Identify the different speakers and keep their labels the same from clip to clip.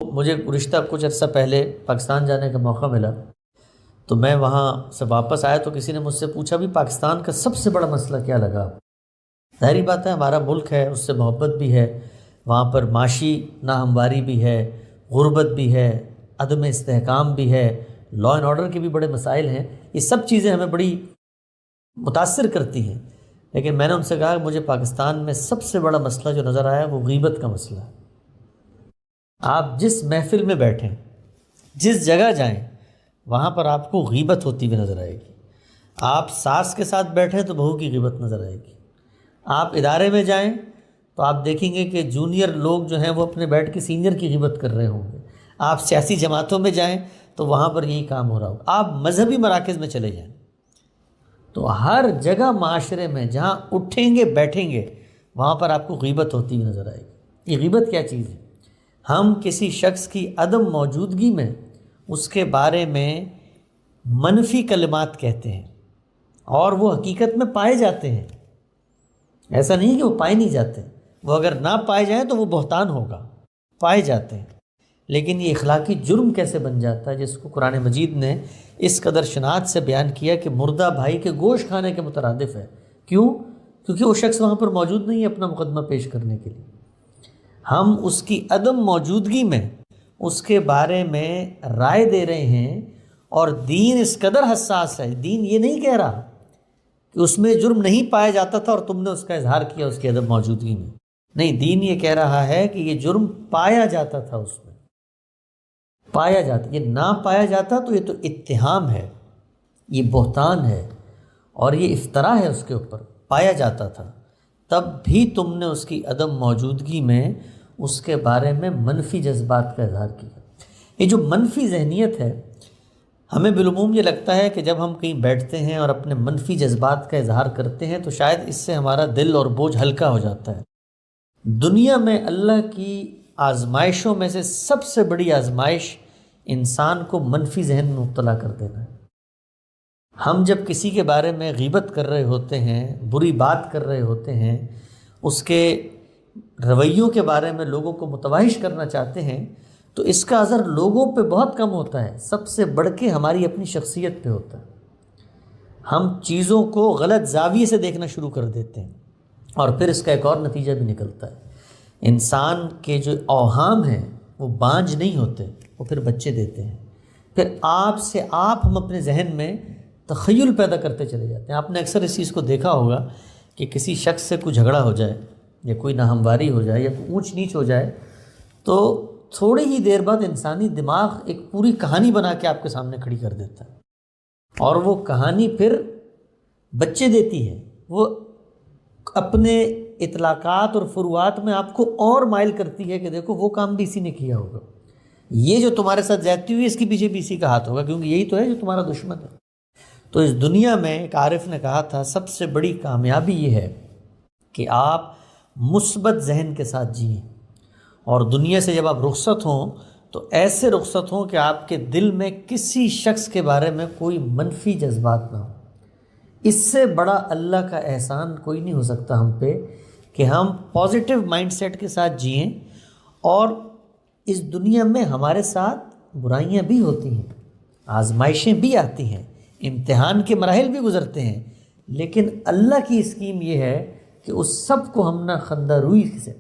Speaker 1: مجھے گزشتہ کچھ عرصہ پہلے پاکستان جانے کا موقع ملا، تو میں وہاں سے واپس آیا تو کسی نے مجھ سے پوچھا بھی پاکستان کا سب سے بڑا مسئلہ کیا لگا آپ؟ ظاہری بات ہے، ہمارا ملک ہے، اس سے محبت بھی ہے، وہاں پر معاشی ناہمواری بھی ہے، غربت بھی ہے، عدم استحکام بھی ہے، لا اینڈ آرڈر کے بھی بڑے مسائل ہیں، یہ سب چیزیں ہمیں بڑی متاثر کرتی ہیں۔ لیکن میں نے ان سے کہا کہ مجھے پاکستان میں سب سے بڑا مسئلہ جو نظر آیا وہ غیبت کا مسئلہ ہے۔ آپ جس محفل میں بیٹھیں، جس جگہ جائیں، وہاں پر آپ کو غیبت ہوتی ہوئی نظر آئے گی۔ آپ ساس کے ساتھ بیٹھیں تو بہو کی غیبت نظر آئے گی۔ آپ ادارے میں جائیں تو آپ دیکھیں گے کہ جونیئر لوگ جو ہیں وہ اپنے بیٹھ کے سینئر کی غیبت کر رہے ہوں گے۔ آپ سیاسی جماعتوں میں جائیں تو وہاں پر یہی کام ہو رہا ہوگا۔ آپ مذہبی مراکز میں چلے جائیں تو ہر جگہ معاشرے میں جہاں اٹھیں گے بیٹھیں گے وہاں پر آپ کو غیبت ہوتی ہوئی نظر آئے گی۔ یہ غیبت کیا چیز ہے؟ ہم کسی شخص کی عدم موجودگی میں اس کے بارے میں منفی کلمات کہتے ہیں اور وہ حقیقت میں پائے جاتے ہیں۔ ایسا نہیں کہ وہ پائے نہیں جاتے، وہ اگر نہ پائے جائیں تو وہ بہتان ہوگا، پائے جاتے ہیں۔ لیکن یہ اخلاقی جرم کیسے بن جاتا ہے جس کو قرآن مجید نے اس قدر شناعت سے بیان کیا کہ مردہ بھائی کے گوشت کھانے کے مترادف ہے۔ کیوں؟ کیونکہ وہ شخص وہاں پر موجود نہیں ہے اپنا مقدمہ پیش کرنے کے لیے۔ ہم اس کی عدم موجودگی میں اس کے بارے میں رائے دے رہے ہیں، اور دین اس قدر حساس ہے، دین یہ نہیں کہہ رہا کہ اس میں جرم نہیں پایا جاتا تھا اور تم نے اس کا اظہار کیا اس کی عدم موجودگی میں۔ نہیں، دین یہ کہہ رہا ہے کہ یہ جرم پایا جاتا تھا، اس میں پایا جاتا، یہ نہ پایا جاتا تو یہ تو اتہام ہے، یہ بہتان ہے اور یہ افترا ہے اس کے اوپر۔ پایا جاتا تھا تب بھی تم نے اس کی عدم موجودگی میں اس کے بارے میں منفی جذبات کا اظہار کیا۔ یہ جو منفی ذہنیت ہے، ہمیں بالعموم یہ لگتا ہے کہ جب ہم کہیں بیٹھتے ہیں اور اپنے منفی جذبات کا اظہار کرتے ہیں تو شاید اس سے ہمارا دل اور بوجھ ہلکا ہو جاتا ہے۔ دنیا میں اللہ کی آزمائشوں میں سے سب سے بڑی آزمائش انسان کو منفی ذہن میں مبتلا کر دینا ہے۔ ہم جب کسی کے بارے میں غیبت کر رہے ہوتے ہیں، بری بات کر رہے ہوتے ہیں، اس کے رویوں کے بارے میں لوگوں کو متوحش کرنا چاہتے ہیں، تو اس کا اثر لوگوں پہ بہت کم ہوتا ہے، سب سے بڑھ کے ہماری اپنی شخصیت پہ ہوتا ہے۔ ہم چیزوں کو غلط زاویے سے دیکھنا شروع کر دیتے ہیں، اور پھر اس کا ایک اور نتیجہ بھی نکلتا ہے۔ انسان کے جو اوہام ہیں وہ بانج نہیں ہوتے، وہ پھر بچے دیتے ہیں۔ پھر آپ سے آپ ہم اپنے ذہن میں تخیل پیدا کرتے چلے جاتے ہیں۔ آپ نے اکثر اس چیز کو دیکھا ہوگا کہ کسی شخص سے کوئی جھگڑا ہو جائے یا کوئی ناہمواری ہو جائے یا کوئی اونچ نیچ ہو جائے تو تھوڑی ہی دیر بعد انسانی دماغ ایک پوری کہانی بنا کے آپ کے سامنے کھڑی کر دیتا ہے، اور وہ کہانی پھر بچے دیتی ہے۔ وہ اپنے اطلاقات اور فروعات میں آپ کو اور مائل کرتی ہے کہ دیکھو وہ کام بھی اسی نے کیا ہوگا، یہ جو تمہارے ساتھ زیادتی ہوئی اس کے پیچھے بھی اسی کا ہاتھ ہوگا، کیونکہ یہی تو ہے جو تمہارا دشمن ہے۔ تو اس دنیا میں ایک عارف نے کہا تھا سب سے بڑی کامیابی یہ ہے کہ آپ مثبت ذہن کے ساتھ جئیں، اور دنیا سے جب آپ رخصت ہوں تو ایسے رخصت ہوں کہ آپ کے دل میں کسی شخص کے بارے میں کوئی منفی جذبات نہ ہو۔ اس سے بڑا اللہ کا احسان کوئی نہیں ہو سکتا ہم پہ کہ ہم پازیٹیو مائنڈ سیٹ کے ساتھ جئیں، اور اس دنیا میں ہمارے ساتھ برائیاں بھی ہوتی ہیں، آزمائشیں بھی آتی ہیں، امتحان کے مراحل بھی گزرتے ہیں، لیکن اللہ کی اسکیم یہ ہے کہ اس سب کو ہم نہ خندہ روئی سے،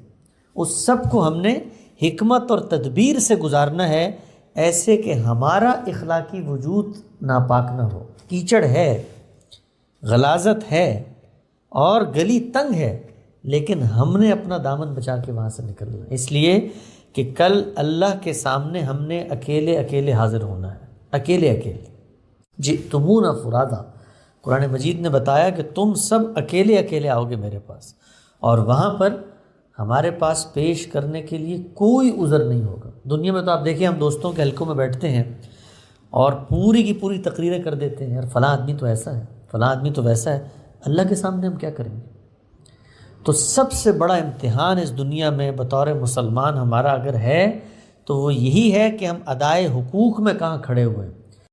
Speaker 1: اس سب کو ہم نے حکمت اور تدبیر سے گزارنا ہے، ایسے کہ ہمارا اخلاقی وجود ناپاک نہ ہو۔ کیچڑ ہے، غلاظت ہے اور گلی تنگ ہے، لیکن ہم نے اپنا دامن بچا کے وہاں سے نکلنا ہے، اس لیے کہ کل اللہ کے سامنے ہم نے اکیلے اکیلے حاضر ہونا ہے، اکیلے اکیلے۔ جئتمون فرادا، قرآن مجید نے بتایا کہ تم سب اکیلے اکیلے آؤ گے میرے پاس، اور وہاں پر ہمارے پاس پیش کرنے کے لیے کوئی عذر نہیں ہوگا۔ دنیا میں تو آپ دیکھیں ہم دوستوں کے حلقوں میں بیٹھتے ہیں اور پوری کی پوری تقریریں کر دیتے ہیں، یار فلاں آدمی تو ایسا ہے، فلاں آدمی تو ویسا ہے۔ اللہ کے سامنے ہم کیا کریں گے؟ تو سب سے بڑا امتحان اس دنیا میں بطور مسلمان ہمارا اگر ہے تو وہ یہی ہے کہ ہم ادائے حقوق میں کہاں کھڑے ہوئے ہیں۔